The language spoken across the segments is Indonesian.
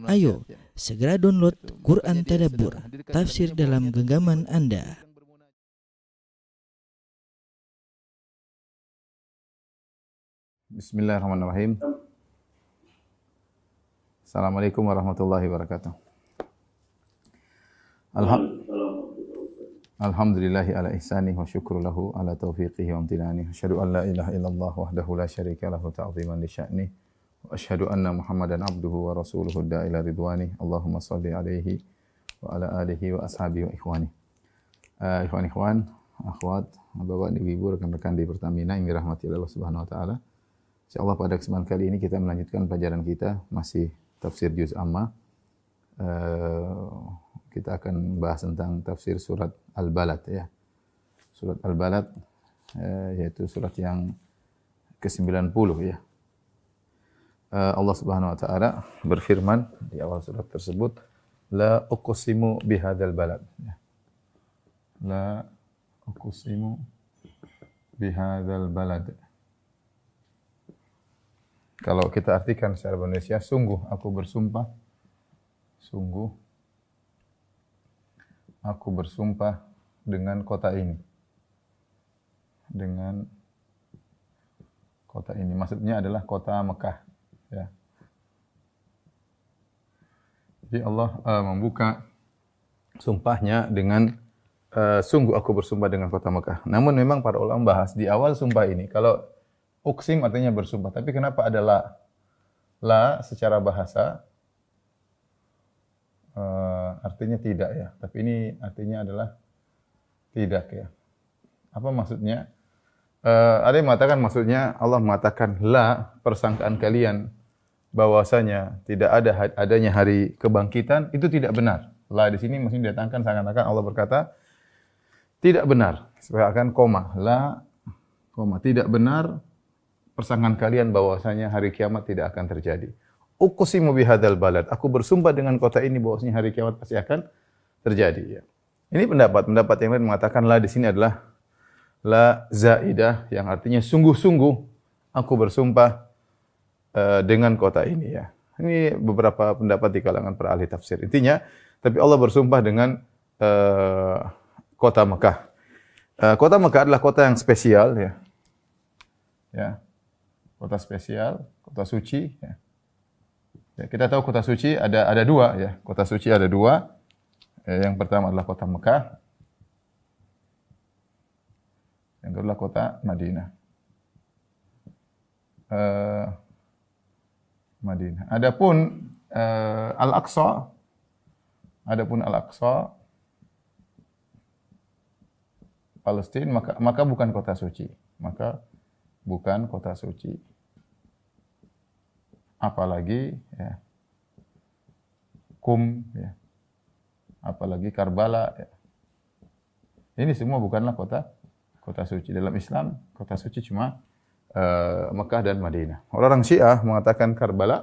Ayo, segera download Quran Tadabbur, tafsir dalam genggaman Anda. Bismillahirrahmanirrahim. Assalamualaikum warahmatullahi wabarakatuh. Alhamdulillahi ala ihsanih wa syukru lahu ala taufiqihi wa amtinani. Asyhadu an la ilaha illallah wahdahu la syarika lahu ta'ziman li sya'ni. Wa asyhadu anna Muhammadan abduhu wa rasuluhu da'ila ridwani. Allahumma salli alaihi wa ala alihi wa ashabihi wa ikhwani. Ikhwan, akhwat, bapak, ibu, rekan-rekan di Pertamina yang dirahmati Allah Subhanahu wa taala. Insyaallah pada kesempatan kali ini kita melanjutkan pelajaran kita masih tafsir juz amma. Kita akan membahas tentang tafsir surat Al-Balad ya. Surat Al-Balad yaitu surat yang ke-90 ya. Allah Subhanahu wa taala berfirman di awal surat tersebut, la uqsimu bihadzal balad. La uqsimu bihadzal balad. Kalau kita artikan secara bahasa Indonesia, sungguh aku bersumpah, sungguh aku bersumpah dengan kota ini. Dengan kota ini. Maksudnya adalah kota Mekah. Ya. Jadi Allah membuka sumpahnya dengan sungguh aku bersumpah dengan kota Mekah. Namun memang para ulama bahas di awal sumpah ini, kalau uksim artinya bersumpah, tapi kenapa ada la? La secara bahasa artinya tidak ya, tapi ini artinya adalah tidak ya. Apa maksudnya? Ada yang mengatakan maksudnya Allah mengatakan la, persangkaan kalian bahwasanya tidak ada adanya hari kebangkitan, itu tidak benar. La di sini maksudnya didatangkan seakan-akan Allah berkata tidak benar. Seakan koma, la koma, tidak benar persangkaan kalian bahwasanya hari kiamat tidak akan terjadi. Uqsimu bihadzal balad. Aku bersumpah dengan kota ini bahwasanya hari kiamat pasti akan terjadi ya. Ini pendapat yang lain mengatakan la di sini adalah la zaidah yang artinya sungguh-sungguh aku bersumpah dengan kota ini ya. Ini beberapa pendapat di kalangan para ahli tafsir. Intinya, tapi Allah bersumpah dengan kota Mekah. Kota Mekah adalah kota yang spesial ya. Ya. Kota spesial, kota suci ya. Ya, kita tahu kota suci ada dua ya. Kota suci ada dua. Yang pertama adalah kota Mekah. Yang kedua adalah kota Madinah. Madinah. Adapun Al-Aqsa, Palestina, maka bukan kota suci. Maka bukan kota suci. Apalagi ya, ya. Apalagi Karbala ya. Ini semua bukanlah kota suci. Dalam Islam, kota suci cuma Mekah dan Madinah. Orang Syiah mengatakan Karbala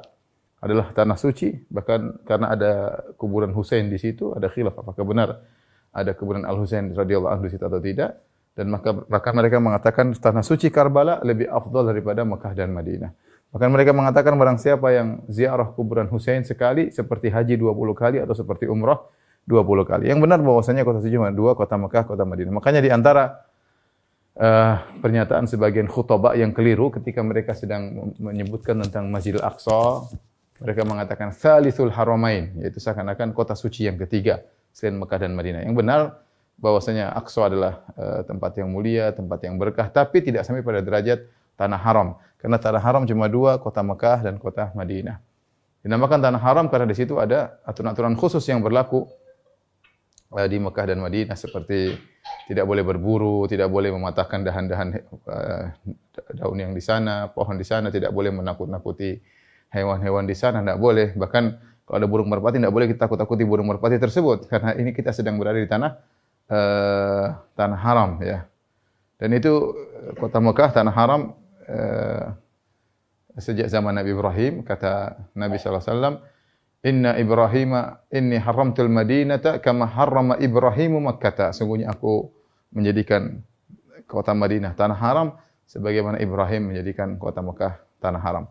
adalah tanah suci, bahkan karena ada kuburan Husain di situ, ada khilaf apakah benar ada kuburan Al-Husain radhiyallahu anhu di situ atau tidak, dan maka mereka mengatakan tanah suci Karbala lebih afdal daripada Mekah dan Madinah. Bahkan mereka mengatakan barang siapa yang ziarah kuburan Husain sekali seperti haji 20 kali atau seperti umrah 20 kali. Yang benar bahwasanya kota suci cuma dua, kota Mekah, kota Madinah. Makanya di antara pernyataan sebagian khutbah yang keliru ketika mereka sedang menyebutkan tentang Masjidil Aqsa, mereka mengatakan Tsalithul Haramain, yaitu seakan-akan kota suci yang ketiga selain Mekah dan Madinah. Yang benar bahwasanya Aqsa adalah tempat yang mulia, tempat yang berkah, tapi tidak sampai pada derajat tanah haram. Karena tanah haram cuma dua, kota Mekah dan kota Madinah. Dinamakan tanah haram karena di situ ada aturan-aturan khusus yang berlaku di Mekah dan Madinah, seperti tidak boleh berburu, tidak boleh mematahkan dahan-dahan daun yang di sana, pohon di sana, tidak boleh menakut-nakuti hewan-hewan di sana, tidak boleh. Bahkan kalau ada burung merpati, tidak boleh kita takut-takuti burung merpati tersebut, karena ini kita sedang berada di tanah haram ya. Dan itu kota Mekah, tanah haram sejak zaman Nabi Ibrahim. Kata Nabi SAW, inni haramtul madinata kama harrama Ibrahimu Makkata. Sungguhnya aku menjadikan kota Madinah tanah haram sebagaimana Ibrahim menjadikan kota Mekah tanah haram.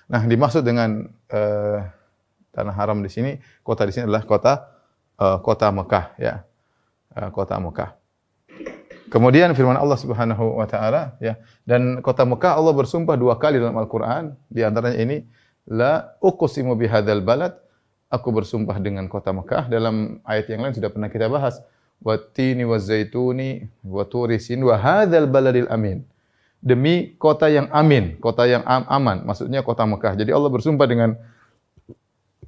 Nah, dimaksud dengan Tanah haram di sini, kota di sini adalah kota Mekah ya. Kota Mekah. Kemudian firman Allah Subhanahu wa taala ya, dan kota Mekah Allah bersumpah 2 kali dalam Al-Qur'an, di antaranya ini la uqsimu bihadzal balad, aku bersumpah dengan kota Mekah. Dalam ayat yang lain sudah pernah kita bahas, wattini wazaituni wa turi sin wa hadzal baladil amin. Demi kota yang amin, kota yang aman, maksudnya kota Mekah. Jadi Allah bersumpah dengan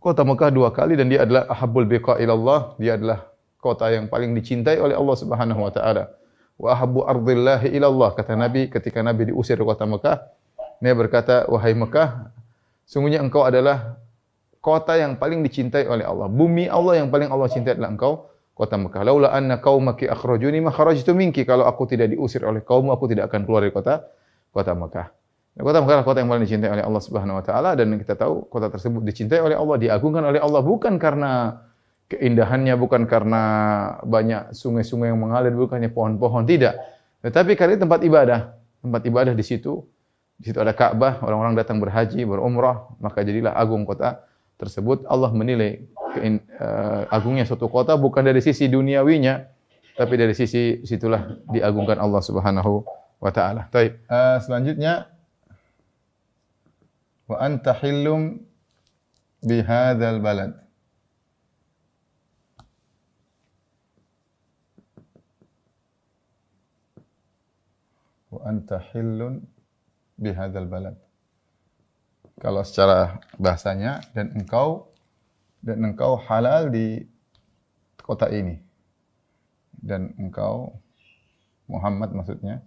kota Mekah 2 kali dan dia adalah ahabbul biqa ilallah, dia adalah kota yang paling dicintai oleh Allah Subhanahu wa taala. Wa ahabbu ardillahi ilallah, kata Nabi ketika Nabi diusir dari kota Mekah, dia berkata, wahai Mekah, sungguhnya engkau adalah kota yang paling dicintai oleh Allah. Bumi Allah yang paling Allah cintai adalah engkau, kota Mekah. Laula anna qaumaki akhrajuni ma kharajtu minki, kalau aku tidak diusir oleh kaummu, aku tidak akan keluar dari kota Mekah. Nah, kota Mekah adalah kota yang paling dicintai oleh Allah Subhanahu wa taala, dan kita tahu kota tersebut dicintai oleh Allah, diagungkan oleh Allah bukan karena keindahannya, bukan karena banyak sungai-sungai yang mengalir, bukannya pohon-pohon, tidak. Tetapi karena tempat ibadah di situ ada Ka'bah, orang-orang datang berhaji, berumrah, maka jadilah agung kota tersebut. Allah menilai agungnya suatu kota bukan dari sisi duniawinya, tapi dari sisi situlah diagungkan Allah Subhanahu wa taala. Baik, selanjutnya wa anta hillum bihadzal balad. Wa anta hillun bihadzal balad. Kalau secara bahasanya, dan engkau halal di kota ini. Dan engkau Muhammad maksudnya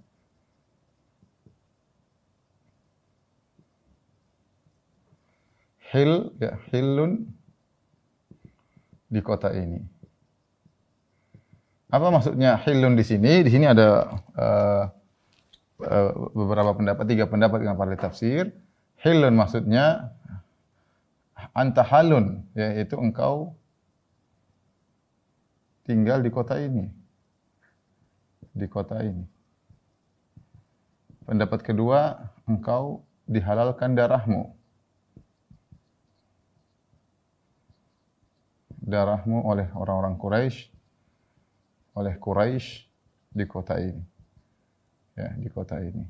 hillun di kota ini. Apa maksudnya hillun di sini? Di sini ada beberapa pendapat, 3 pendapat dengan para tafsir. Hillun maksudnya anta halun, yaitu engkau tinggal di kota ini. Di kota ini. Pendapat kedua, engkau dihalalkan darahmu. Darahmu oleh orang-orang Quraisy, oleh Quraisy di kota ini. Ya, di kota ini.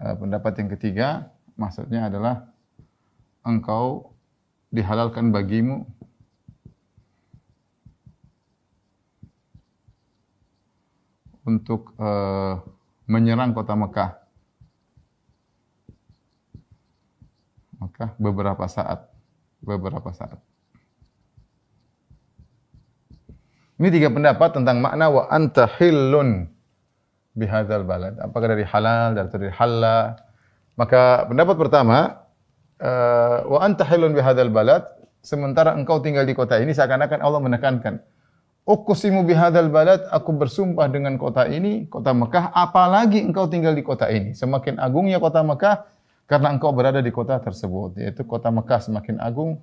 Pendapat yang ketiga maksudnya adalah engkau dihalalkan bagimu untuk menyerang kota Mekah. Maka beberapa saat. Ini 3 pendapat tentang makna wa anta hillun bihadzal balad. Apakah dari halal, dari halla? Maka pendapat pertama, wa anta hillun bihadzal balad, sementara engkau tinggal di kota ini, seakan-akan Allah menekankan, uqsimu bihadzal balad, aku bersumpah dengan kota ini, kota Mekah, apalagi engkau tinggal di kota ini. Semakin agungnya kota Mekah karena engkau berada di kota tersebut, yaitu kota Mekah semakin agung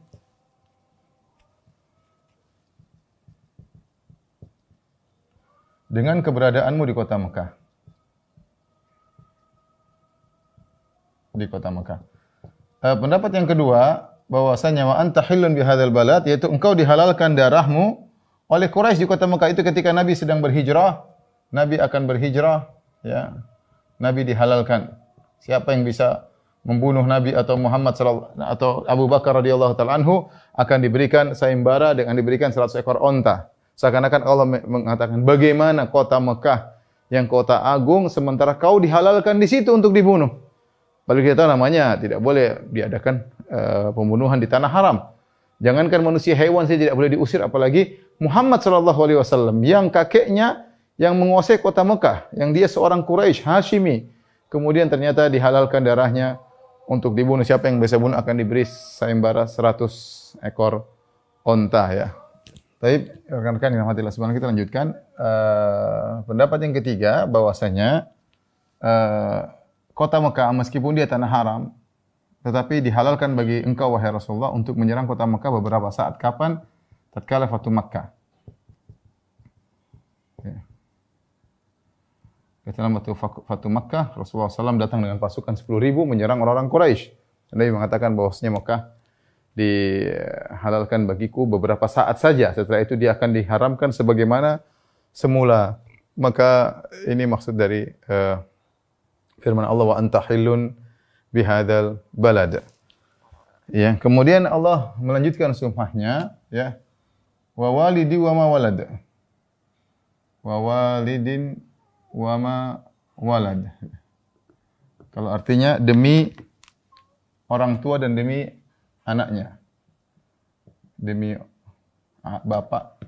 dengan keberadaanmu di kota Mekah. Di kota Mekah. Pendapat yang kedua, bahwasanya wa anta hillun bihadzal balad, yaitu engkau dihalalkan darahmu oleh Quraisy di kota Mekah. Itu ketika Nabi sedang berhijrah, Nabi akan berhijrah, ya. Nabi dihalalkan. Siapa yang bisa membunuh Nabi atau Muhammad atau Abu Bakar radhiyallahu taala anhu akan diberikan sayembara dengan diberikan 100 ekor onta. Seakan-akan Allah mengatakan, bagaimana kota Mekah yang kota agung sementara kau dihalalkan di situ untuk dibunuh. Padahal kita tahu namanya tidak boleh diadakan pembunuhan di tanah haram. Jangankan manusia, hewan saja tidak boleh diusir, apalagi Muhammad sallallahu alaihi wasallam yang kakeknya yang menguasai kota Mekah, yang dia seorang Quraisy, Hashimi. Kemudian ternyata dihalalkan darahnya untuk dibunuh. Siapa yang bisa bunuh akan diberi sayembara 100 ekor onta, ya. Baik, rekan-rekan yang rahmati Allah subhanahu, kita lanjutkan. Pendapat yang ketiga bahwasanya kota Mekah meskipun dia tanah haram, tetapi dihalalkan bagi engkau wahai Rasulullah untuk menyerang kota Mekah beberapa saat. Kapan? Tatkala Fatu Makkah. Ya. Ketika Fatu Makkah, Rasulullah SAW datang dengan pasukan 10.000 menyerang orang-orang Quraisy. Nabi mengatakan bahwasanya Mekah dihalalkan bagiku beberapa saat saja. Setelah itu dia akan diharamkan sebagaimana semula. Maka ini maksud dari firman Allah, wa anta hillun bihadzal balad. Ya, kemudian Allah melanjutkan sumpahnya, ya. Wa walidi wa ma walad. Wa walidin wa ma walad. Kalau artinya demi orang tua dan demi anaknya. Demi bapak,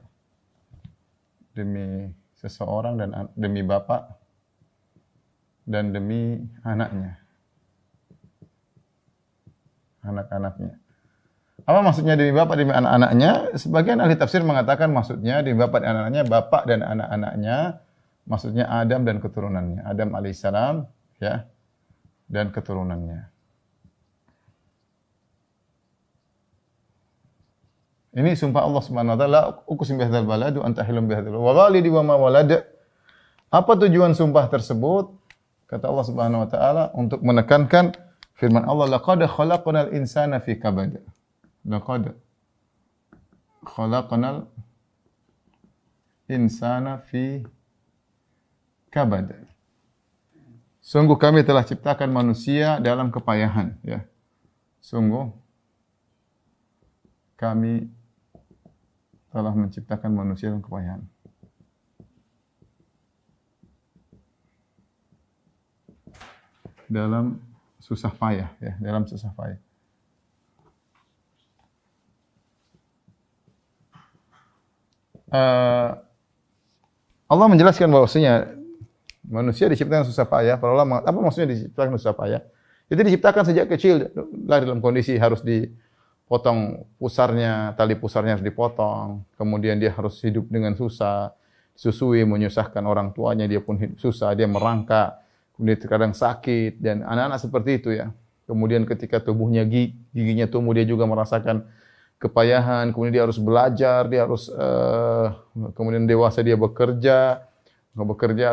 demi seseorang dan demi bapak dan demi anaknya. Anak-anaknya. Apa maksudnya demi bapak demi anak-anaknya? Sebagian ahli tafsir mengatakan maksudnya demi bapak dan anak-anaknya, bapak dan anak-anaknya, maksudnya Adam dan keturunannya. Adam alaihissalam, ya, dan keturunannya. Ini sumpah Allah Subhanahu wa taala, uqsim bihadzal balad wa anta hilum bihadzal wa walidi wa ma walad. Apa tujuan sumpah tersebut? Kata Allah Subhanahu wa taala untuk menekankan firman Allah, laqad khalaqnal insana fi kabad. Laqad khalaqnal insana fi kabad. Sungguh kami telah ciptakan manusia dalam kepayahan, ya. Sungguh kami telah menciptakan manusia dalam kepayahan. Dalam susah payah, ya, dalam susah payah. Allah menjelaskan bahwasanya manusia diciptakan susah payah. Para ulama, apa maksudnya diciptakan susah payah? Itu diciptakan sejak kecil, lahir dalam kondisi harus dipotong pusarnya, tali pusarnya harus dipotong. Kemudian dia harus hidup dengan susah, susui, menyusahkan orang tuanya, dia pun susah, dia merangkak. Kemudian terkadang sakit dan anak-anak seperti itu, ya. Kemudian ketika tubuhnya giginya tumbuh, dia juga merasakan kepayahan. Kemudian dia harus belajar, dia harus kemudian dewasa dia bekerja,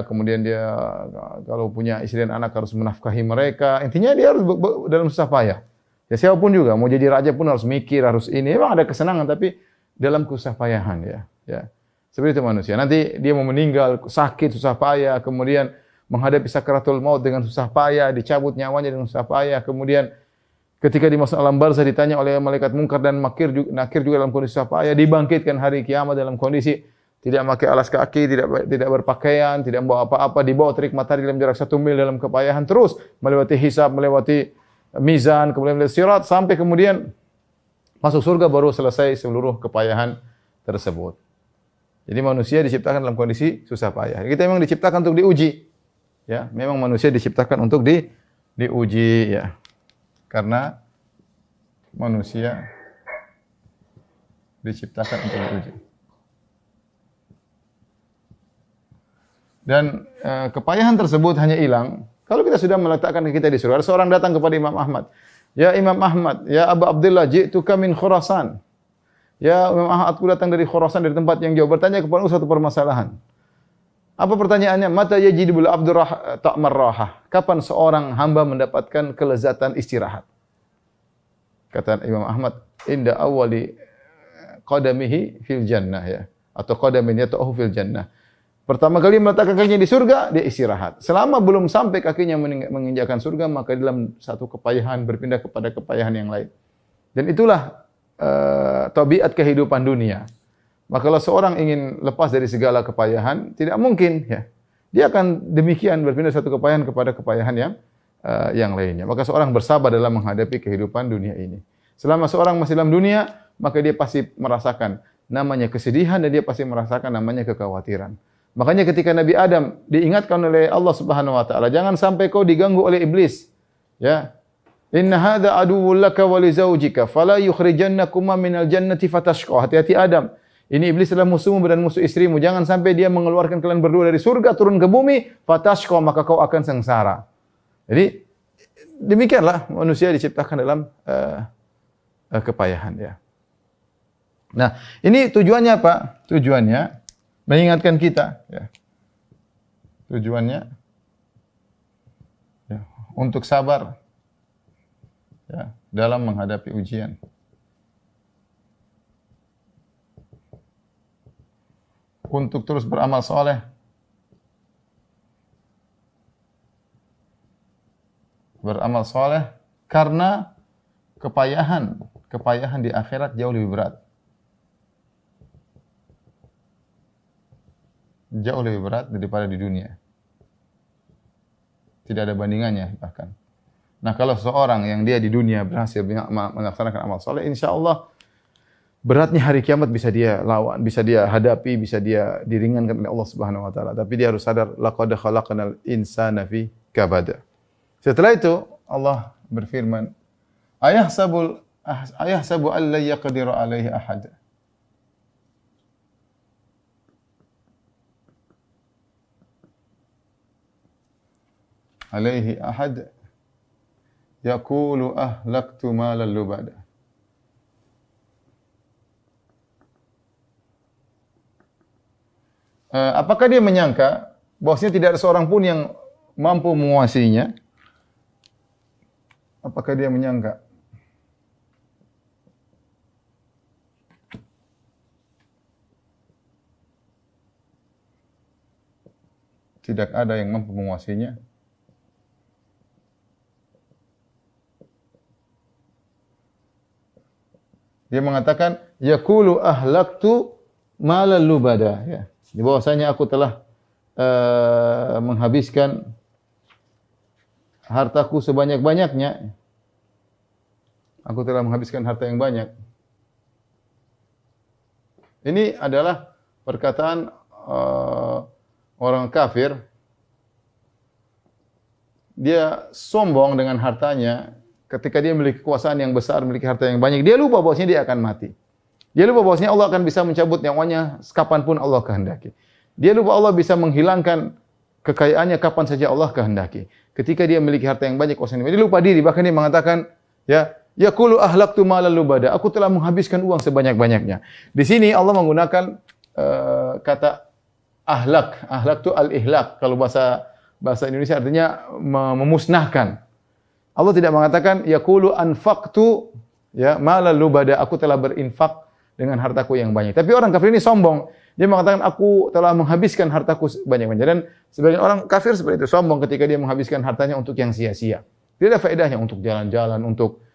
kemudian dia kalau punya istri dan anak harus menafkahi mereka. Intinya dia harus dalam susah payah. Ya siapapun juga, mau jadi raja pun harus mikir, harus ini. Memang ada kesenangan tapi dalam kesusah payahan, ya. Ya. Seperti itu manusia. Nanti dia mau meninggal sakit, susah payah, kemudian menghadapi sakaratul maut dengan susah payah, dicabut nyawanya dengan susah payah, kemudian ketika dimasuk alam barzah ditanya oleh malaikat mungkar dan nakir juga dalam kondisi susah payah, dibangkitkan hari kiamat dalam kondisi tidak pakai alas kaki, tidak berpakaian, tidak membawa apa-apa, dibawa terik matahari dalam jarak 1 mil dalam kepayahan, terus melewati hisab, melewati mizan, kemudian melewati sirat, sampai kemudian masuk surga baru selesai seluruh kepayahan tersebut. Jadi manusia diciptakan dalam kondisi susah payah. Kita memang diciptakan untuk diuji. Ya, memang manusia diciptakan untuk diuji, ya. Karena manusia diciptakan untuk diuji. Dan kepayahan tersebut hanya hilang kalau kita sudah meletakkan kita di surga. Ada seorang datang kepada Imam Ahmad. Ya Imam Ahmad, ya Abu Abdullah, ji'tuka min Khurasan. Ya Imam Ahmad, aku datang dari Khurasan, dari tempat yang jauh, bertanya kepada satu permasalahan. Apa pertanyaannya? Mata yajidul abdur ta'mar rahah. Kapan seorang hamba mendapatkan kelezatan istirahat? Kata Imam Ahmad, inda awali qadamihi fil jannah, ya. Atau qadamin yata'uhu fil jannah. Pertama kali meletakkan kakinya di surga, dia istirahat. Selama belum sampai kakinya menginjakkan surga, maka dalam satu kepayahan berpindah kepada kepayahan yang lain. Dan itulah tabiat kehidupan dunia. Maka kalau seorang ingin lepas dari segala kepayahan, tidak mungkin, ya. Dia akan demikian berpindah satu kepayahan kepada kepayahan yang lainnya. Maka seorang bersabar dalam menghadapi kehidupan dunia ini. Selama seorang masih dalam dunia, maka dia pasti merasakan namanya kesedihan dan dia pasti merasakan namanya kekhawatiran. Makanya ketika Nabi Adam diingatkan oleh Allah Subhanahu wa taala, jangan sampai kau diganggu oleh iblis. Ya. Inna hadza aduwwun laka wa li zaujika fala yukhrijannakuma minal jannati fatashqa. Hati-hati Adam. Ini iblis adalah musuhmu dan musuh istrimu. Jangan sampai dia mengeluarkan kalian berdua dari surga turun ke bumi, fatashqa, maka kau akan sengsara. Jadi demikianlah manusia diciptakan dalam kepayahan, ya. Nah, ini tujuannya apa? Tujuannya mengingatkan kita, ya. Tujuannya ya, untuk sabar, ya, dalam menghadapi ujian. untuk terus beramal soleh. Beramal soleh karena kepayahan di akhirat jauh lebih berat. Jauh lebih berat daripada di dunia. Tidak ada bandingannya bahkan. Nah, kalau seseorang yang dia di dunia berhasil melaksanakan amal soleh, insya Allah beratnya hari kiamat bisa dia lawan, bisa dia hadapi, bisa dia diringankan oleh Allah Subhanahu wa taala. Tapi dia harus sadar laqad khalaqnal insana fi kabad. Setelah itu Allah berfirman, ayahsabu an la yaqdiru alaihi ahad. Alaihi ahad yaqulu ahlaktu malan lubada. Apakah dia menyangka bahwasanya tidak ada seorang pun yang mampu menguasainya? Apakah dia menyangka? Tidak ada yang mampu menguasainya? Dia mengatakan, yaqulu ahlaktu malan lubada. Ya. Di bahwasanya aku telah menghabiskan hartaku sebanyak-banyaknya. Aku telah menghabiskan harta yang banyak. Ini adalah perkataan orang kafir. Dia sombong dengan hartanya. Ketika dia memiliki kekuasaan yang besar, memiliki harta yang banyak, dia lupa bahwasanya dia akan mati. Dia lupa bahwasanya Allah akan bisa mencabut nyawanya kapanpun Allah kehendaki. Dia lupa Allah bisa menghilangkan kekayaannya kapan saja Allah kehendaki. Ketika dia memiliki harta yang banyak, dia lupa diri. Bahkan dia mengatakan, yaqulu ahlaktu malan lubada. Aku telah menghabiskan uang sebanyak-banyaknya. Di sini Allah menggunakan kata ahlak. Ahlak itu al-ihlak. Kalau bahasa Indonesia artinya memusnahkan. Allah tidak mengatakan yaqulu anfaqtu malan lubada. Aku telah berinfak dengan hartaku yang banyak. Tapi orang kafir ini sombong. Dia mengatakan aku telah menghabiskan hartaku banyak-banyak. Dan sebagian orang kafir seperti itu sombong ketika dia menghabiskan hartanya untuk yang sia-sia. Tidak ada faedahnya untuk jalan-jalan, untuk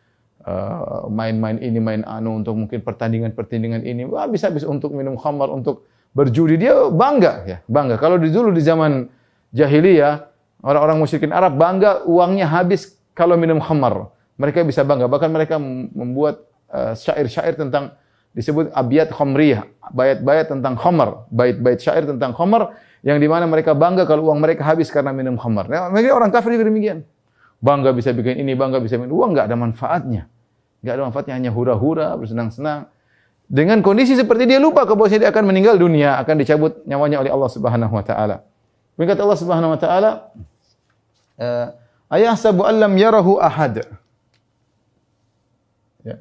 main-main ini, main anu, untuk mungkin pertandingan-pertandingan ini. Bisa-bisa untuk minum khamar, untuk berjudi. Dia bangga, bangga. Kalau dulu di zaman jahiliyah, orang-orang musyrikin Arab bangga uangnya habis kalau minum khamar. Mereka bisa bangga. Bahkan mereka membuat syair-syair tentang disebut abiyat khamriyah, bait-bait tentang khamar, bait-bait syair tentang khamar yang di mana mereka bangga kalau uang mereka habis karena minum khamar. Nah, mereka orang kafir juga demikian. Bangga bisa bikin ini, bangga bisa bikin uang, enggak ada manfaatnya. Enggak ada manfaatnya, hanya hura-hura, bersenang-senang. Dengan kondisi seperti dia lupa bahwa dia akan meninggal dunia, akan dicabut nyawanya oleh Allah Subhanahu wa taala. Berkata Allah Subhanahu wa taala, ayahsabu an lam yarahu ahad. Ya.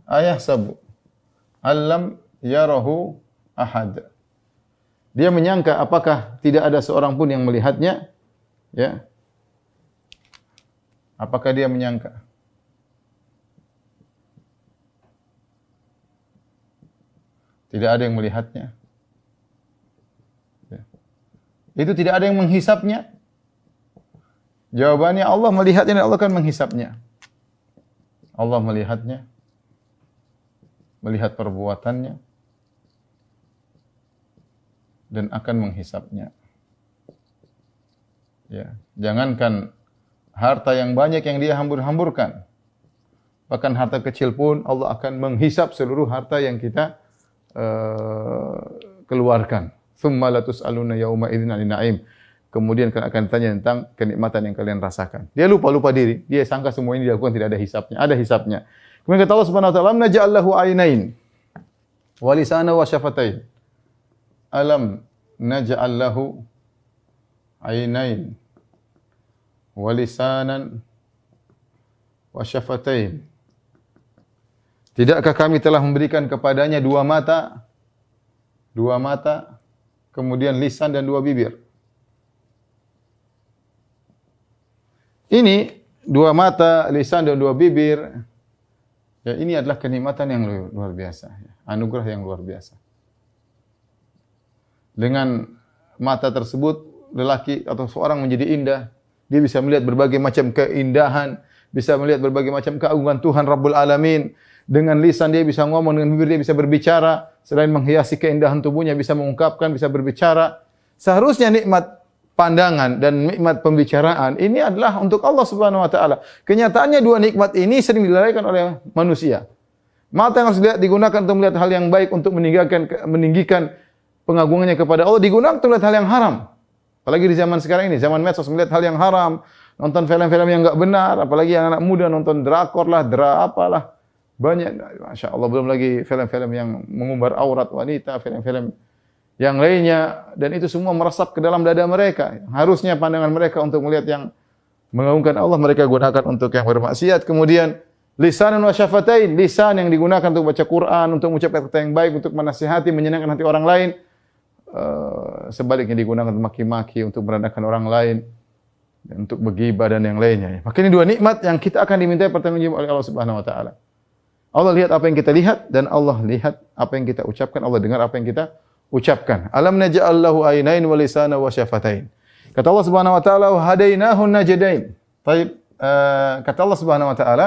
Ayahsabu alam yarahu ahad. Dia menyangka apakah tidak ada seorang pun yang melihatnya? Ya. Apakah dia menyangka? Tidak ada yang melihatnya. Ya. Itu tidak ada yang menghisapnya. Jawabannya Allah melihatnya dan Allah akan menghisapnya. Allah melihatnya. Melihat perbuatannya dan akan menghisapnya. Ya, jangankan harta yang banyak yang dia hambur-hamburkan. Bahkan harta kecil pun Allah akan menghisap seluruh harta yang kita keluarkan. Tsumma latus'aluna yauma idzin 'anil na'im. Kemudian akan ditanya tentang kenikmatan yang kalian rasakan. Dia lupa diri. Dia sangka semua ini dilakukan tidak ada hisapnya. Ada hisapnya. Kemudian kata Allah Subhanahu wa taala, "Alam naj'al lahu 'ainain wa lisana wa syafatain." Alam naj'al lahu 'ainain wa lisanan wa syafatain. Tidakkah kami telah memberikan kepadanya dua mata, kemudian lisan dan dua bibir? Ini dua mata, lisan dan dua bibir. Ya, ini adalah kenikmatan yang luar biasa, anugerah yang luar biasa. Dengan mata tersebut lelaki atau seorang menjadi indah. Dia bisa melihat berbagai macam keindahan, bisa melihat berbagai macam keagungan Tuhan Rabbul Alamin. Dengan lisan dia bisa ngomong, dengan bibir dia bisa berbicara. Selain menghiasi keindahan tubuhnya, bisa mengungkapkan, bisa berbicara. Seharusnya nikmat pandangan dan nikmat pembicaraan ini adalah untuk Allah Subhanahu wa taala. Kenyataannya dua nikmat ini sering dilalaikan oleh manusia. Mata yang harus digunakan untuk melihat hal yang baik, untuk meninggikan pengagungannya kepada Allah, digunakan untuk melihat hal yang haram. Apalagi di zaman sekarang ini, zaman medsos, melihat hal yang haram, nonton film-film yang enggak benar, apalagi yang anak muda nonton drakor lah, apalah. Banyak, Masya Allah, belum lagi film-film yang mengumbar aurat wanita, film-film yang lainnya, dan itu semua meresap ke dalam dada mereka. Harusnya pandangan mereka untuk melihat yang mengagungkan Allah, mereka gunakan untuk yang bermaksiat. Kemudian lisan wa syafatain, lisan yang digunakan untuk baca Quran, untuk mengucapkan kata yang baik, untuk menasihati, menyenangkan hati orang lain. Sebaliknya digunakan untuk maki-maki, untuk merendahkan orang lain, untuk bergibah dan yang lainnya. Maka ini dua nikmat yang kita akan dimintai pertanggungjawaban oleh Allah Subhanahu wa taala. Allah lihat apa yang kita lihat dan Allah lihat apa yang kita ucapkan, Allah dengar apa yang kita ucapkan. Alam naj'al lahu aynain wa lisana wa syafatain. Kata Allah Subhanahu wa taala, "Wa hadainahu najdain." Baik, kata Allah Subhanahu wa taala,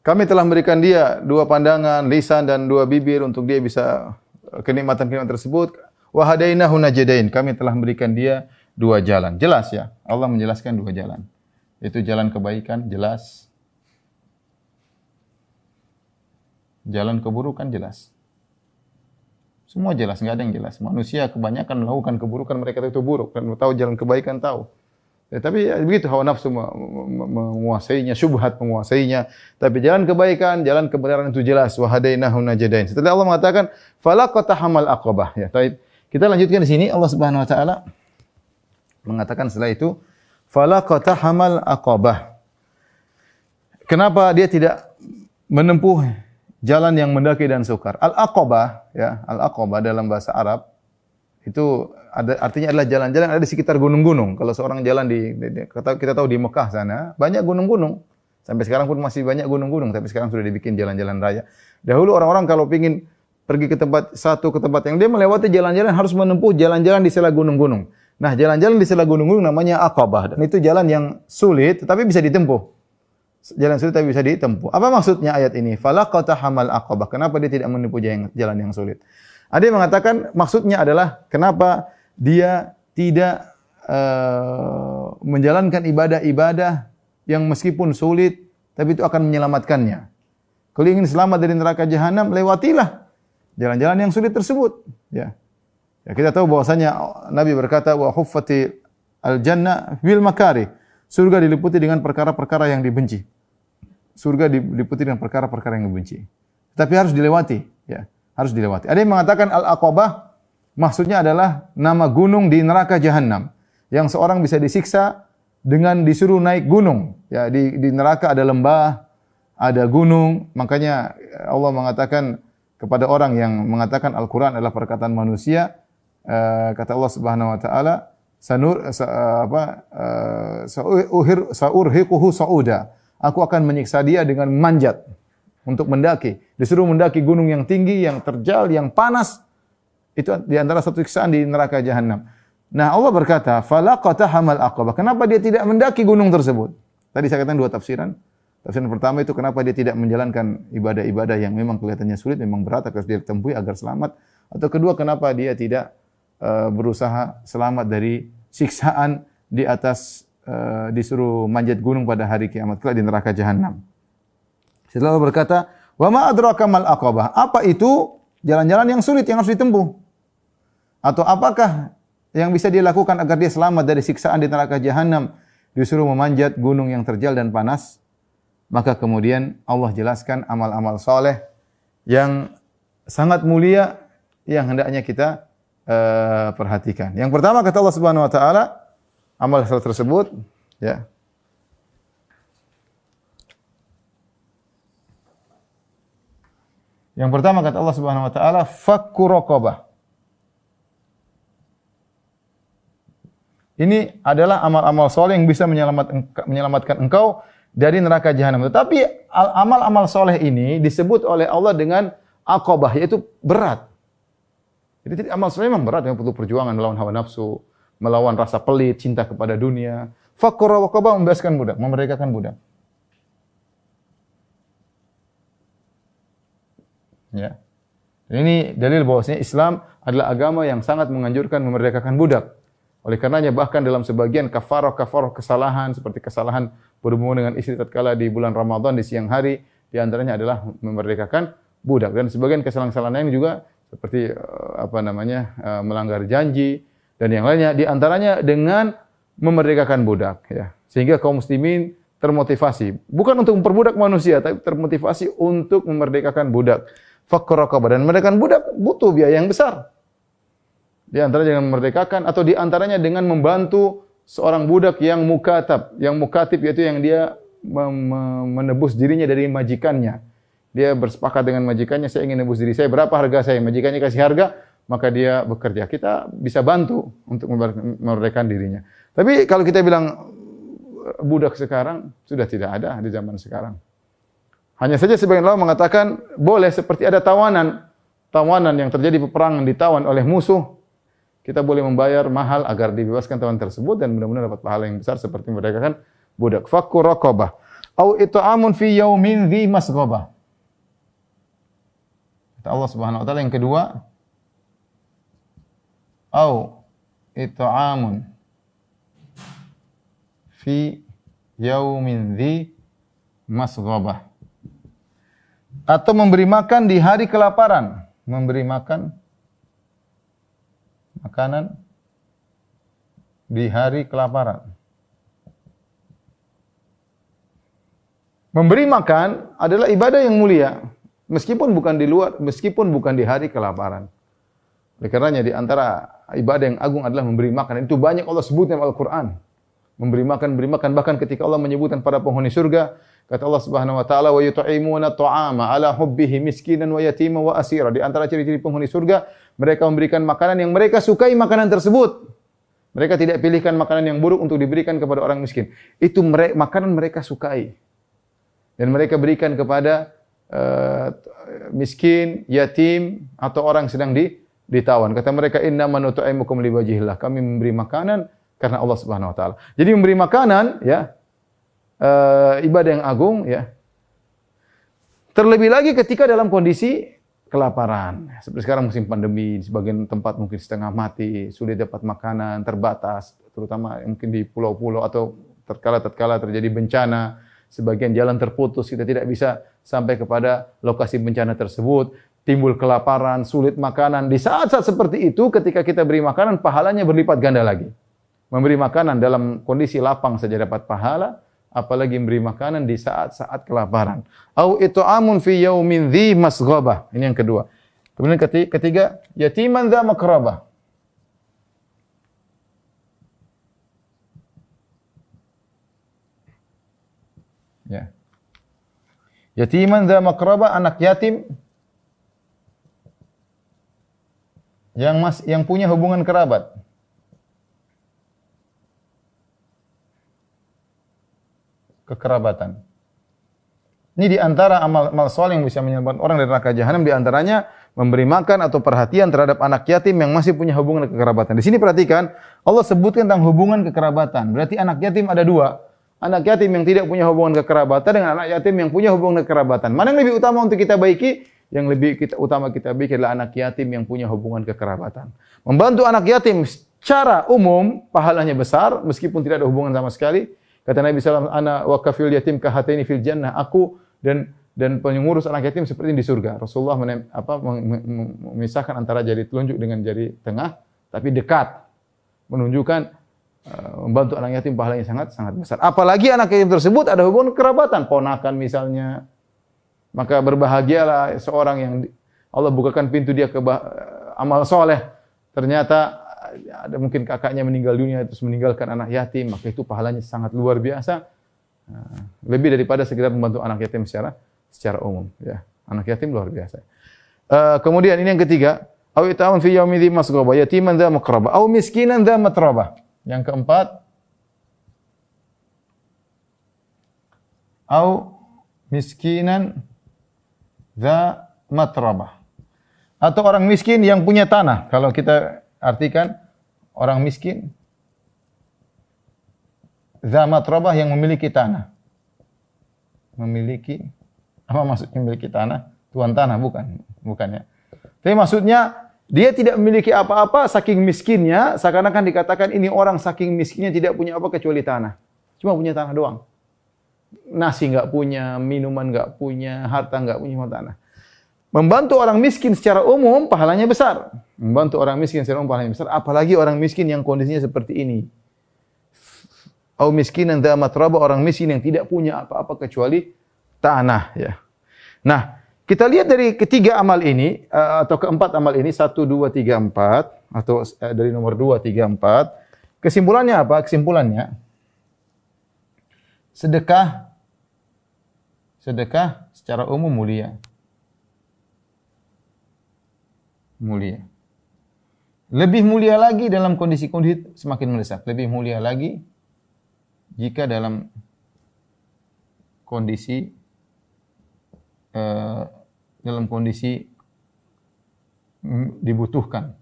kami telah memberikan dia dua pandangan, lisan dan dua bibir untuk dia bisa kenikmatan-kenikmatan tersebut. Wa hadainahu najdain. Kami telah memberikan dia dua jalan. Jelas ya, Allah menjelaskan dua jalan. Itu jalan kebaikan jelas. Jalan keburukan jelas. Semua jelas, enggak ada yang jelas. Manusia kebanyakan melakukan keburukan, mereka itu buruk, dan tahu jalan kebaikan tahu. Ya, tapi ya, begitu hawa nafsu menguasainya, syubhat menguasainya. Tapi jalan kebaikan, jalan kebenaran itu jelas. Wa hadainahu najdain. Setelah Allah mengatakan falaqatahamal aqabah. Ya, baik. Kita lanjutkan di sini, Allah Subhanahu wa taala mengatakan setelah itu falaqatahamal aqabah. Kenapa dia tidak menempuh jalan yang mendaki dan sukar? Al-aqabah, ya, al-aqabah dalam bahasa Arab itu artinya adalah jalan-jalan ada di sekitar gunung-gunung. Kalau seorang jalan kita tahu di Mekah sana banyak gunung-gunung. Sampai sekarang pun masih banyak gunung-gunung, tapi sekarang sudah dibikin jalan-jalan raya. Dahulu orang-orang kalau ingin pergi ke tempat satu ke tempat yang dia melewati jalan-jalan harus menempuh jalan-jalan di sela gunung-gunung. Nah, jalan-jalan di sela gunung-gunung namanya aqabah, dan itu jalan yang sulit tetapi bisa ditempuh. Jalan sulit tapi bisa ditempuh. Apa maksudnya ayat ini? Falaqatahamal aqabah. Kenapa dia tidak menempuh jalan yang sulit? Ada yang mengatakan maksudnya adalah kenapa dia tidak menjalankan ibadah-ibadah yang meskipun sulit tapi itu akan menyelamatkannya. Kalau ingin selamat dari neraka jahanam, lewatilah jalan-jalan yang sulit tersebut. Ya, kita tahu bahwasanya Nabi berkata wa huffati al-jannah bil makari. Surga diliputi dengan perkara-perkara yang dibenci. Surga diliputi dengan perkara-perkara yang dibenci. Tapi harus dilewati, ya, harus dilewati. Ada yang mengatakan al-aqabah maksudnya adalah nama gunung di neraka jahanam yang seorang bisa disiksa dengan disuruh naik gunung. Ya, di neraka ada lembah, ada gunung. Makanya Allah mengatakan kepada orang yang mengatakan Al-Quran adalah perkataan manusia, kata Allah Subhanahu wa taala, saurhiquhu sauda. Aku akan menyiksa dia dengan manjat untuk mendaki. Disuruh mendaki gunung yang tinggi, yang terjal, yang panas. Itu di antara satu siksaan di neraka jahanam. Nah, Allah berkata, falaqatahamal aqabah. Kenapa dia tidak mendaki gunung tersebut? Tadi saya katakan dua tafsiran. Tafsiran pertama itu kenapa dia tidak menjalankan ibadah-ibadah yang memang kelihatannya sulit, memang berat, harus dia tempuhi agar selamat. Atau kedua, kenapa dia tidak berusaha selamat dari siksaan di atas disuruh manjat gunung pada hari kiamat kelak di neraka jahanam. Setelah Allah berkata, "Wa ma adraka mal aqabah?" Apa itu jalan-jalan yang sulit yang harus ditempuh? Atau apakah yang bisa dia lakukan agar dia selamat dari siksaan di neraka jahanam? Disuruh memanjat gunung yang terjal dan panas. Maka kemudian Allah jelaskan amal-amal soleh yang sangat mulia yang hendaknya kita perhatikan. Yang pertama kata Allah Subhanahu wa taala, amal tersebut ya. Yang pertama kata Allah Subhanahu wa taala, fakku raqabah. Ini adalah amal-amal soleh yang bisa menyelamatkan engkau dari neraka jahanam. Tetapi amal-amal soleh ini disebut oleh Allah dengan aqabah, yaitu berat. Jadi amal soleh memang berat, yang perlu perjuangan melawan hawa nafsu, melawan rasa pelit, cinta kepada dunia. Fakkur raqabah, membebaskan budak, memerdekakan budak. Ya. Ini dalil bahwasanya Islam adalah agama yang sangat menganjurkan memerdekakan budak. Oleh karenanya bahkan dalam sebagian kafarah kesalahan seperti kesalahan berhubungan dengan istri tatkala di bulan Ramadan di siang hari, di antaranya adalah memerdekakan budak, dan sebagian kesalahan-kesalahan lain juga seperti melanggar janji dan yang lainnya, di antaranya dengan memerdekakan budak, ya. Sehingga kaum muslimin termotivasi bukan untuk memperbudak manusia, tapi termotivasi untuk memerdekakan budak. Fakkur raqabah, dan memerdekakan budak butuh biaya yang besar. Di antaranya dengan memerdekakan, atau di antaranya dengan membantu seorang budak yang mukatab, yang mukatib yaitu yang dia menebus dirinya dari majikannya. Dia bersepakat dengan majikannya, saya ingin nebus diri saya, berapa harga saya? Majikannya kasih harga, maka dia bekerja. Kita bisa bantu untuk memerdekakan dirinya. Tapi kalau kita bilang budak sekarang, sudah tidak ada di zaman sekarang. Hanya saja sebagian ulama mengatakan boleh, seperti ada tawanan yang terjadi peperangan, ditawan oleh musuh, kita boleh membayar mahal agar dibebaskan tawanan tersebut dan mudah-mudahan dapat pahala yang besar seperti memerdekakan budak. Fakkur raqabah au it'amun fi yaumin dzi masghabah. Kata Allah Subhanahu wa taala yang kedua, au it'amun fi yaumin dzi masghabah, atau memberi makan di hari kelaparan, memberi makan makanan di hari kelaparan. Memberi makan adalah ibadah yang mulia, meskipun bukan di hari kelaparan. Oleh karenanya di antara ibadah yang agung adalah memberi makan. Itu banyak Allah sebutkan dalam Al-Qur'an. Memberi makan, bahkan ketika Allah menyebutkan pada penghuni surga, kata Allah Subhanahu wa taala, wa yut'imuna ta'ama ala hubbihi miskinan wa yatima wa asira. Di antara ciri-ciri penghuni surga, mereka memberikan makanan yang mereka sukai makanan tersebut. Mereka tidak pilihkan makanan yang buruk untuk diberikan kepada orang miskin. Itu makanan mereka sukai. Dan mereka berikan kepada miskin, yatim, atau orang sedang ditawan. Kata mereka, innama nut'imukum liwajhillah. Kami memberi makanan karena Allah Subhanahu wa taala. Jadi memberi makanan, ya, ibadah yang agung, ya. Terlebih lagi ketika dalam kondisi kelaparan. Seperti sekarang musim pandemi, di sebagian tempat mungkin setengah mati, sulit dapat makanan, terbatas, terutama mungkin di pulau-pulau, atau tatkala terjadi bencana, sebagian jalan terputus, kita tidak bisa sampai kepada lokasi bencana tersebut, timbul kelaparan, sulit makanan. Di saat-saat seperti itu, ketika kita beri makanan, pahalanya berlipat ganda lagi. Memberi makanan dalam kondisi lapang saja dapat pahala, apalagi memberi makanan di saat-saat kelaparan. Au it'amun fi yaumin dzi masghabah. Ini yang kedua. Kemudian ketiga, yatiman dza makrabah. Ya. Yatiman dza makrabah, anak yatim yang punya hubungan kerabat. Kekerabatan. Ini di antara amal saleh yang bisa menyelamatkan orang dari neraka jahanam, di antaranya memberi makan atau perhatian terhadap anak yatim yang masih punya hubungan kekerabatan. Di sini perhatikan, Allah sebutkan tentang hubungan kekerabatan. Berarti anak yatim ada dua. Anak yatim yang tidak punya hubungan kekerabatan dengan anak yatim yang punya hubungan kekerabatan. Mana yang lebih utama untuk kita baiki? Yang lebih utama kita baiki adalah anak yatim yang punya hubungan kekerabatan. Membantu anak yatim secara umum pahalanya besar meskipun tidak ada hubungan sama sekali. Kata Nabi SAW, ana wa kafil yatim kahataini fil jannah. Aku dan pengurus anak yatim seperti di surga. Rasulullah memisahkan antara jari telunjuk dengan jari tengah, tapi dekat. Menunjukkan membantu anak yatim pahalanya sangat besar. Apalagi anak yatim tersebut ada hubungan kerabatan, ponakan misalnya. Maka berbahagialah seorang yang Allah bukakan pintu dia ke amal soleh. Ternyata ada mungkin kakaknya meninggal dunia terus meninggalkan anak yatim, maka itu pahalanya sangat luar biasa, lebih daripada sekedar membantu anak yatim secara umum, ya. Anak yatim luar biasa. Kemudian ini yang ketiga, au it'amun fi yaumin dzi masghabah, yatiman dza maqrabah, au miskinan dza matrabah. Yang keempat, au miskinan dza matrabah, atau orang miskin yang punya tanah. Kalau kita artikan orang miskin dza matrabah, yang memiliki tanah. Memiliki, apa maksudnya memiliki tanah? Tuan tanah, bukan ya. Tapi maksudnya dia tidak memiliki apa-apa, saking miskinnya, seakan-akan dikatakan ini orang saking miskinnya tidak punya apa kecuali tanah. Cuma punya tanah doang. Nasi enggak punya, minuman enggak punya, harta enggak punya, cuma tanah. Membantu orang miskin secara umum pahalanya besar. Membantu orang miskin secara umum pahalanya besar, apalagi orang miskin yang kondisinya seperti ini. Au miskinan dza matrabah, orang miskin yang tidak punya apa-apa kecuali tanah, ya. Nah, kita lihat dari ketiga amal ini atau keempat amal ini 1 2 3 4 atau dari nomor 2 3 4. Kesimpulannya apa? Kesimpulannya sedekah secara umum mulia. Mulia. Lebih mulia lagi dalam kondisi-kondisi semakin mendesak. Lebih mulia lagi jika dalam kondisi dibutuhkan.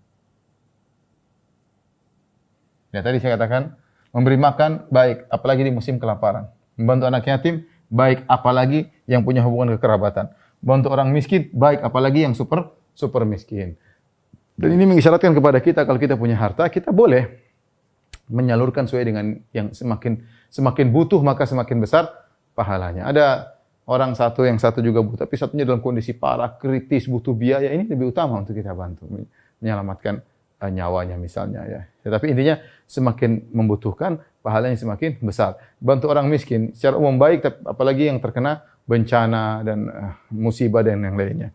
Ya, tadi saya katakan memberi makan baik, apalagi di musim kelaparan. Membantu anak yatim baik, apalagi yang punya hubungan kekerabatan. Membantu orang miskin baik, apalagi yang super miskin. Dan ini mengisyaratkan kepada kita kalau kita punya harta, kita boleh menyalurkan sesuai dengan yang semakin butuh maka semakin besar pahalanya. Ada orang yang satu juga butuh, tapi satunya dalam kondisi parah, kritis, butuh biaya, ini lebih utama untuk kita bantu menyelamatkan nyawanya misalnya, ya. Tapi intinya semakin membutuhkan pahalanya semakin besar. Bantu orang miskin secara umum baik, apalagi yang terkena bencana dan musibah dan yang lainnya.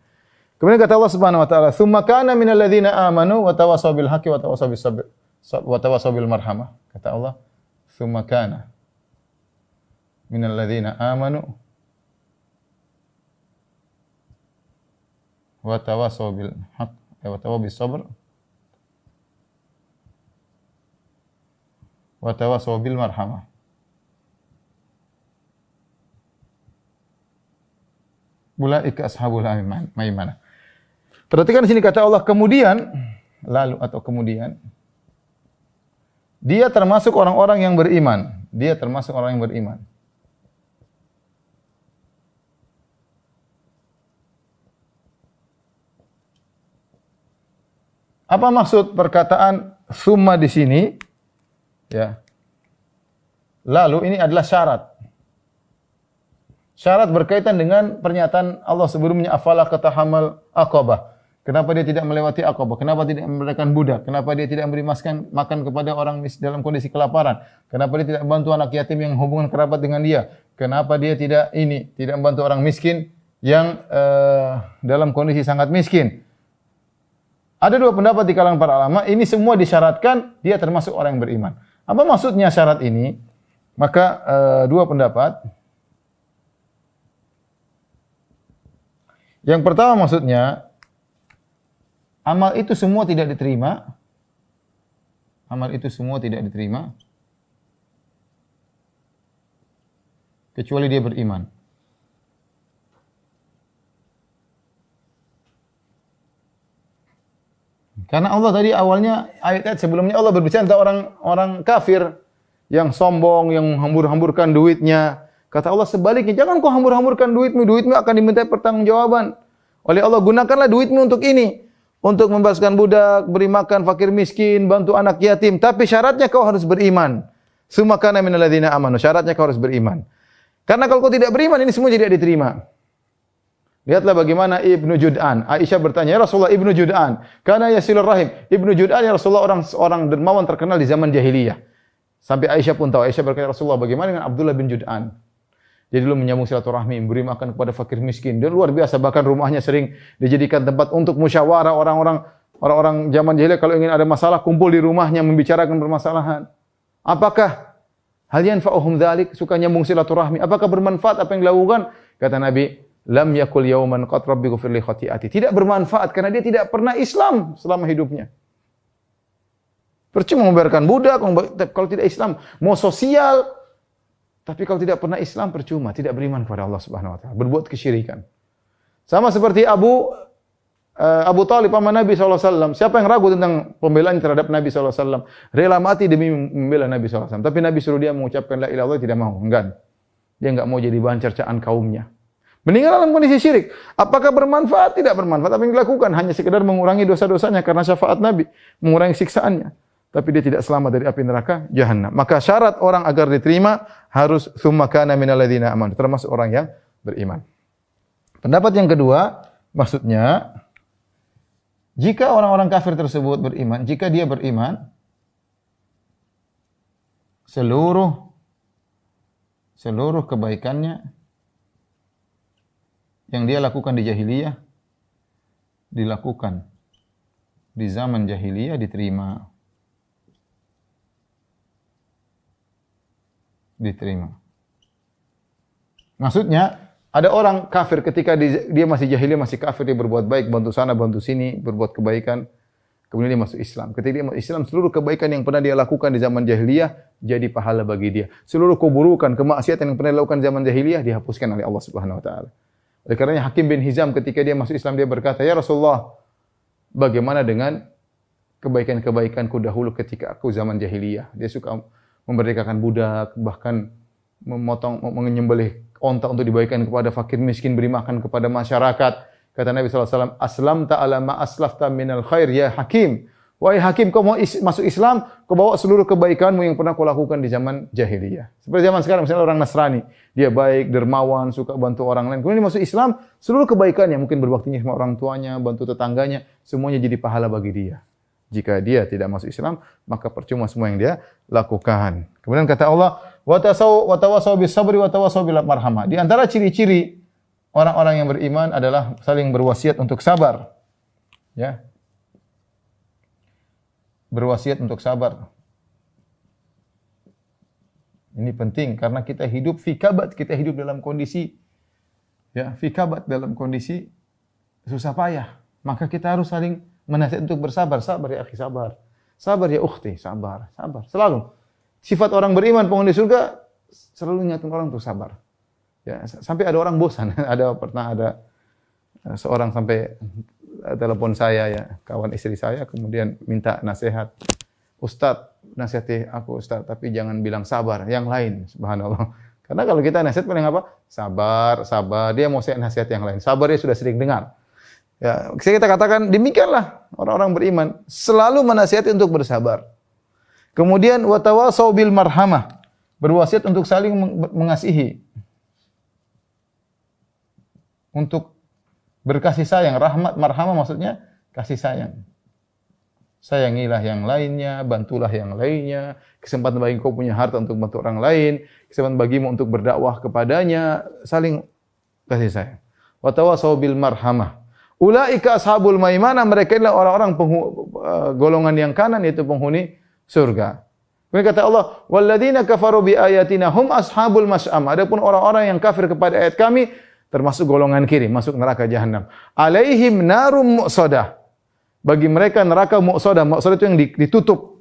Kemudian kata Allah Subhanahu wa taala, "Tsumma kana minal ladzina amanu wa tawassaw bil haqqi wa tawassaw bis sabr wa tawassaw bil marhamah." Kata Allah, "Tsumma kana minal ladzina amanu wa tawassaw bil haqq wa tawassaw bis sabr wa tawassaw bil marhamah." Ulaika ashabul maimanah. Perhatikan di sini kata Allah kemudian dia termasuk orang-orang yang beriman. Dia termasuk orang yang beriman. Apa maksud perkataan summa di sini? Ya. Lalu ini adalah syarat. Syarat berkaitan dengan pernyataan Allah sebelumnya, afala katahamal aqabah. Kenapa dia tidak melewati aqabah? Kenapa tidak memberikan budak? Kenapa dia tidak memberi makan kepada orang dalam kondisi kelaparan? Kenapa dia tidak membantu anak yatim yang hubungan kerabat dengan dia? Kenapa dia tidak membantu orang miskin yang dalam kondisi sangat miskin? Ada dua pendapat di kalangan para ulama, ini semua disyaratkan dia termasuk orang yang beriman. Apa maksudnya syarat ini? Maka dua pendapat. Yang pertama maksudnya, amal itu semua tidak diterima. Amal itu semua tidak diterima kecuali dia beriman. Karena Allah tadi awalnya ayat-ayat sebelumnya Allah berbicara tentang orang kafir yang sombong, yang hambur-hamburkan duitnya. Kata Allah sebaliknya, jangan kau hambur-hamburkan duitmu akan diminta pertanggungjawaban oleh Allah. Gunakanlah duitmu untuk ini, untuk membebaskan budak, beri makan fakir miskin, bantu anak yatim. Tapi syaratnya kau harus beriman. Tsumma kana minal ladzina amanu. Syaratnya kau harus beriman. Karena kalau kau tidak beriman, ini semua tidak diterima. Lihatlah bagaimana Ibnu Jud'an. Aisyah bertanya, "Ya Rasulullah, Ibnu Jud'an, kana yasilur rahim." Ibnu Jud'an ya Rasulullah orang dermawan terkenal di zaman jahiliyah. Sampai Aisyah pun tahu. Aisyah berkata, "Rasulullah, bagaimana dengan Abdullah bin Jud'an?" Dia dulu menyambung silaturahmi, memberi makan kepada fakir miskin. Dia luar biasa, bahkan rumahnya sering dijadikan tempat untuk musyawarah orang-orang zaman jahiliyah kalau ingin ada masalah kumpul di rumahnya membicarakan permasalahan. Apakah hal yanfa'uhum dzalik? Suka nyambung silaturahmi. Apakah bermanfaat apa yang dilakukan? Kata Nabi, "Lam yakul yauman qad rabbi ghfir li khati'ati." Tidak bermanfaat karena dia tidak pernah Islam selama hidupnya. Percuma membiarkan budak kalau tidak Islam, mau sosial tapi kalau tidak pernah Islam percuma, tidak beriman kepada Allah Subhanahu wa taala, berbuat kesyirikan. Sama seperti Abu Abu Talib sama Nabi SAW. Siapa yang ragu tentang pembelaan terhadap Nabi SAW? Rela mati demi membela Nabi SAW. Tapi Nabi suruh dia mengucapkan la ilaha illallah, tidak mau. Enggak. Dia enggak mau jadi bahan cercaan kaumnya. Meninggal dalam kondisi syirik. Apakah bermanfaat? Tidak bermanfaat. Apa yang dilakukan? Hanya sekedar mengurangi dosa-dosanya karena syafaat Nabi. Mengurangi siksaannya. Tapi dia tidak selamat dari api neraka Jahannam. Maka syarat orang agar diterima harus tsumma kana minal ladzina amanu. Termasuk orang yang beriman. Pendapat yang kedua, maksudnya jika orang-orang kafir tersebut beriman, jika dia beriman, seluruh kebaikannya yang dia lakukan di jahiliyah dilakukan di zaman jahiliyah diterima. Maksudnya ada orang kafir ketika dia masih jahiliyah, masih kafir, dia berbuat baik, bantu sana, bantu sini, berbuat kebaikan. Kemudian dia masuk Islam. Ketika dia masuk Islam, seluruh kebaikan yang pernah dia lakukan di zaman jahiliyah jadi pahala bagi dia. Seluruh keburukan, kemaksiatan yang pernah dilakukan di zaman jahiliyah dihapuskan oleh Allah Subhanahu wa taala. Oleh karenanya Hakim bin Hizam ketika dia masuk Islam, dia berkata, "Ya Rasulullah, bagaimana dengan kebaikan-kebaikanku dahulu ketika aku zaman jahiliyah?" Dia suka memerdekakan budak, bahkan menyembelih onta untuk dibagikan kepada fakir miskin, beri makan kepada masyarakat. Kata Nabi SAW, "Aslamta ala ma aslafta minal khair ya Hakim." Wahai Hakim, kau mau masuk Islam, kau bawa seluruh kebaikanmu yang pernah kau lakukan di zaman jahiliyah. Seperti zaman sekarang, misalnya orang Nasrani, dia baik, dermawan, suka bantu orang lain. Kemudian dia masuk Islam, seluruh kebaikannya, mungkin berbaktinya sama orang tuanya, bantu tetangganya, semuanya jadi pahala bagi dia. Jika dia tidak masuk Islam, maka percuma semua yang dia lakukan. Kemudian kata Allah, wa tawasaw bis sabri wa tawasaw bil marhamah. Di antara ciri-ciri orang-orang yang beriman adalah saling berwasiat untuk sabar. Ya. Berwasiat untuk sabar. Ini penting karena kita hidup fi kabat, kita hidup dalam kondisi fi kabat, dalam kondisi susah payah. Maka kita harus saling menasihat untuk bersabar. Sabar ya akhi, sabar. Sabar ya ukhti, sabar. Selalu. Sifat orang beriman penghuni surga selalu ngingetin orang untuk sabar. Ya, sampai ada orang bosan. Pernah ada seorang sampai telepon saya, ya, kawan istri saya, kemudian minta nasihat. "Ustaz, nasihati aku Ustaz, tapi jangan bilang sabar, yang lain." Subhanallah. Karena kalau kita nasihat paling apa? Sabar. Dia mau saya nasihat yang lain. Sabar dia sudah sering dengar. Ya, kita katakan demikianlah orang-orang beriman, selalu menasihati untuk bersabar. Kemudian wa tawasaw bil marhamah, berwasiat untuk saling mengasihi. Untuk berkasih sayang, rahmat, marhamah maksudnya kasih sayang. Sayangilah yang lainnya, bantulah yang lainnya, kesempatan bagi kau punya harta untuk bantu orang lain, kesempatan bagimu untuk berdakwah kepadanya, saling kasih sayang. Wa tawasaw bil marhamah. Ulaika ashabul maimanah, mereka adalah orang-orang golongan yang kanan, yaitu penghuni surga. Kemudian kata Allah, walladzina kafaru bi ayatina hum ashabul mas'am. Adapun orang-orang yang kafir kepada ayat kami termasuk golongan kiri, masuk neraka Jahannam. Alaihim narum muqsadah. Bagi mereka neraka muqsadah. Muqsadah itu yang ditutup.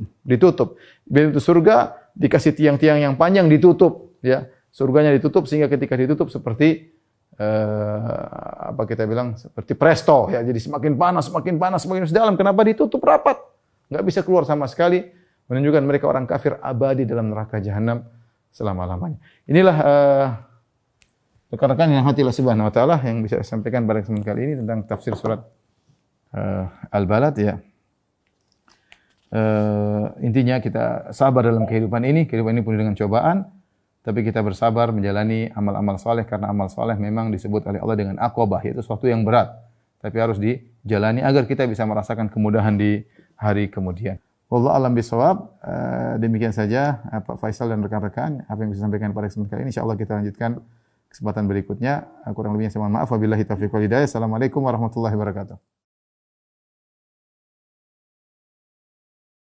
Bila itu surga dikasih tiang-tiang yang panjang ditutup, ya. Surganya ditutup sehingga ketika ditutup seperti seperti presto, ya. Jadi semakin panas dalam. Kenapa ditutup rapat? Enggak bisa keluar sama sekali, menunjukkan mereka orang kafir abadi dalam neraka Jahannam selama-lamanya. Inilah rekan-rekan yang hati Allah Subhanahu wa taala yang bisa saya sampaikan pada kesempatan kali ini tentang tafsir surat Al-Balad, ya. Intinya kita sabar dalam kehidupan ini penuh dengan cobaan, tapi kita bersabar menjalani amal-amal saleh karena amal saleh memang disebut oleh Allah dengan aqabah, yaitu sesuatu yang berat, tapi harus dijalani agar kita bisa merasakan kemudahan di hari kemudian. Wallahu a'lam bishawab. Demikian saja Pak Faisal dan rekan-rekan apa yang bisa sampaikan pada kesempatan kali ini. Insyaallah kita lanjutkan kesempatan berikutnya. Kurang lebihnya saya mohon maaf. Wabillahi taufiq wal hidayah. Assalamualaikum warahmatullahi wabarakatuh.